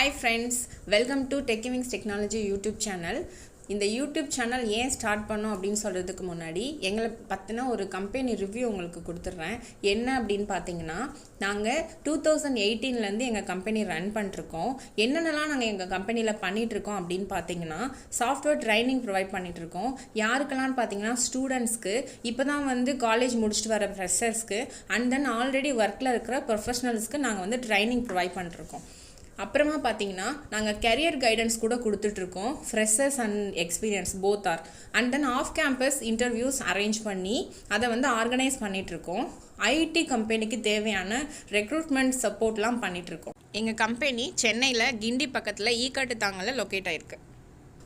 Hi friends, welcome to Techiewings Technology YouTube channel. இந்த YouTube channel ஏன் start பண்ணோம் அப்படின்னு சொல்கிறதுக்கு முன்னாடி எங்களை பற்றின ஒரு கம்பெனி ரிவ்யூ உங்களுக்கு கொடுத்துட்றேன். என்ன அப்படின்னு பார்த்தீங்கன்னா, நாங்கள் 2018 எங்கள் கம்பெனி ரன் பண்ணிட்டுருக்கோம். என்னென்னலாம் நாங்கள் எங்கள் கம்பெனியில் பண்ணிகிட்ருக்கோம் அப்படின்னு பார்த்தீங்கன்னா, சாஃப்ட்வேர் ட்ரைனிங் ப்ரொவைட் பண்ணிகிட்ருக்கோம். யாருக்கெல்லாம் பார்த்தீங்கன்னா, ஸ்டூடெண்ட்ஸ்க்கு, இப்போ தான் காலேஜ் முடிச்சுட்டு வர ஃப்ரெஷர்ஸ்க்கு அண்ட் தென் ஆல்ரெடி ஒர்க்கில் இருக்கிற ப்ரொஃபஷனல்ஸ்க்கு நாங்கள் ட்ரைனிங் ப்ரொவைட் பண்ணிட்டுருக்கோம். அப்புறமா பார்த்தீங்கன்னா, நாங்கள் கெரியர் கைடன்ஸ் கூட கொடுத்துட்ருக்கோம். Freshers and experience both are. And then off campus interviews arrange பண்ணி அதை ஆர்கனைஸ் பண்ணிகிட்ருக்கோம். ஐடி கம்பெனிக்கு தேவையான ரெக்ரூட்மெண்ட் சப்போர்ட்லாம் பண்ணிகிட்ருக்கோம். எங்கள் கம்பெனி சென்னையில் கிண்டி பக்கத்தில் ஈக்காட்டுத்தாங்கல்ல லொக்கேட் ஆகிருக்கு.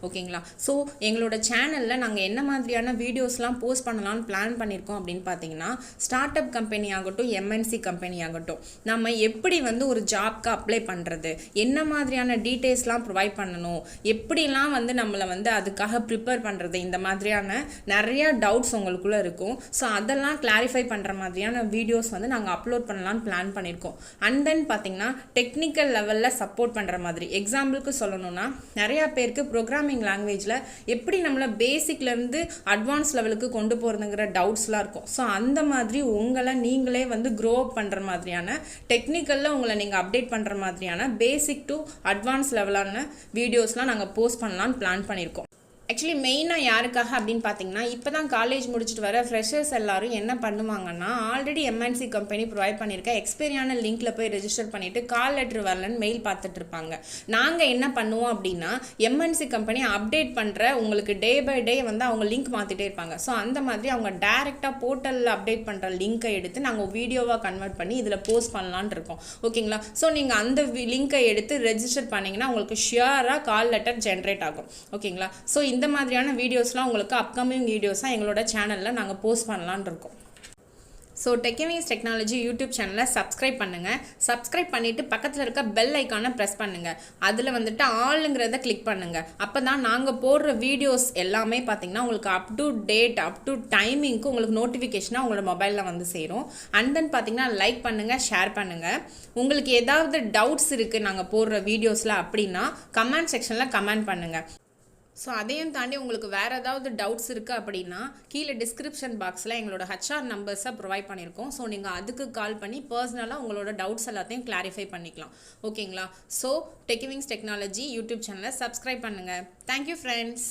ஓகேங்களா? ஸோ எங்களோட சேனலில் நாங்கள் என்ன மாதிரியான வீடியோஸ்லாம் போஸ்ட் பண்ணலான்னு பிளான் பண்ணியிருக்கோம் அப்படின்னு பார்த்தீங்கன்னா, ஸ்டார்ட் அப் கம்பெனி ஆகட்டும், எம்என்சி கம்பெனி ஆகட்டும், நம்ம எப்படி ஒரு ஜாப்க்கு அப்ளை பண்ணுறது, என்ன மாதிரியான டீட்டெயில்ஸ்லாம் ப்ரொவைட் பண்ணணும், எப்படிலாம் நம்மளை அதுக்காக ப்ரிப்பேர் பண்ணுறது, இந்த மாதிரியான நிறையா டவுட்ஸ் உங்களுக்குள்ளே இருக்கும். ஸோ அதெல்லாம் கிளாரிஃபை பண்ணுற மாதிரியான வீடியோஸ் நாங்கள் அப்லோட் பண்ணலான்னு பிளான் பண்ணியிருக்கோம். அண்ட் தென் பார்த்தீங்கன்னா, டெக்னிக்கல் லெவலில் சப்போர்ட் பண்ணுற மாதிரி, எக்ஸாம்பிளுக்கு சொல்லணும்னா, நிறையா பேருக்கு ப்ரோக்ராமிங் லாங்குவேஜில் எப்படி நம்மளை பேசிக்லேருந்து அட்வான்ஸ் லெவலுக்கு கொண்டு போகிறதுங்கிற டவுட்ஸ்லாம் இருக்கும். ஸோ அந்த மாதிரி உங்களை நீங்களே க்ரோ அப் பண்ணுற மாதிரியான, டெக்னிக்கலில் உங்களை நீங்கள் அப்டேட் பண்ணுற மாதிரியான பேசிக் டு அட்வான்ஸ் லெவலான வீடியோஸ்லாம் நாங்கள் போஸ்ட் பண்ணலான்னு பிளான் பண்ணியிருக்கோம். ஆக்சுவலி மெயினாக யாருக்காக அப்படின்னு பார்த்தீங்கன்னா, இப்போ தான் காலேஜ் முடிச்சுட்டு வர ஃப்ரெஷர்ஸ் எல்லாரும் என்ன பண்ணுவாங்கன்னா, ஆல்ரெடி எம்என்சி கம்பெனி ப்ரொவைட் பண்ணியிருக்க எக்ஸ்பீரியான லிங்க்கில் போய் ரெஜிஸ்டர் பண்ணிவிட்டு கால் லெட்ரு வரலன்னு மெயில் பார்த்துட்டு இருப்பாங்க. நாங்கள் என்ன பண்ணுவோம் அப்படின்னா, எம்என்சி கம்பெனி அப்டேட் பண்ணுற உங்களுக்கு டே பை டே அவங்க லிங்க் மாற்றிட்டே இருப்பாங்க. ஸோ அந்த மாதிரி அவங்க டேரெக்டாக போர்ட்டலில் அப்டேட் பண்ணுற லிங்க்கை எடுத்து நாங்கள் வீடியோவாக கன்வெர்ட் பண்ணி இதில் போஸ்ட் பண்ணலான் இருக்கோம். ஓகேங்களா? ஸோ நீங்கள் அந்த லிங்க்கை எடுத்து ரெஜிஸ்டர் பண்ணிங்கன்னா உங்களுக்கு ஷியராக கால் லெட்டர் ஜென்ரேட் ஆகும். ஓகேங்களா? ஸோ இந்த மாதிரியான வீடியோஸ்லாம் உங்களுக்கு அப்கமிங் வீடியோஸாக எங்களோட சேனலில் நாங்கள் போஸ்ட் பண்ணலான்னு இருக்கோம். ஸோ டெக்கிவிங்ஸ் டெக்னாலஜி யூடியூப் சேனலை சப்ஸ்கிரைப் பண்ணுங்கள். சப்ஸ்கிரைப் பண்ணிவிட்டு பக்கத்தில் இருக்க பெல் ஐக்கானை ப்ரெஸ் பண்ணுங்கள். அதில் ஆளுங்கிறத கிளிக் பண்ணுங்கள். அப்போ தான் நாங்கள் போடுற வீடியோஸ் எல்லாமே பார்த்திங்கன்னா உங்களுக்கு up to date, up to டைமிங்க்கு உங்களுக்கு நோட்டிஃபிகேஷனாக உங்களோட மொபைலில் சேரும். அண்ட் தென் பார்த்திங்கன்னா லைக் பண்ணுங்கள், ஷேர் பண்ணுங்கள். உங்களுக்கு ஏதாவது டவுட்ஸ் இருக்குது நாங்கள் போடுற வீடியோஸில் அப்படின்னா கமெண்ட் செக்ஷனில் கமெண்ட் பண்ணுங்கள். ஸோ அதையும் தாண்டி உங்களுக்கு வேறு ஏதாவது டவுட்ஸ் இருக்குது அப்படின்னா கீழே டிஸ்கிரிப்ஷன் பாக்ஸில் எங்களோட ஹெச்ஆர் நம்பர்ஸை ப்ரொவைட் பண்ணியிருக்கோம். ஸோ நீங்கள் அதுக்கு கால் பண்ணி பர்சனலாக உங்களோட டவுட்ஸ் எல்லாத்தையும் கிளாரிஃபை பண்ணிக்கலாம். ஓகேங்களா? ஸோ டெக்கிவிங்ஸ் டெக்னாலஜி யூடியூப் சேனலை சப்ஸ்கிரைப் பண்ணுங்கள். Thank you friends.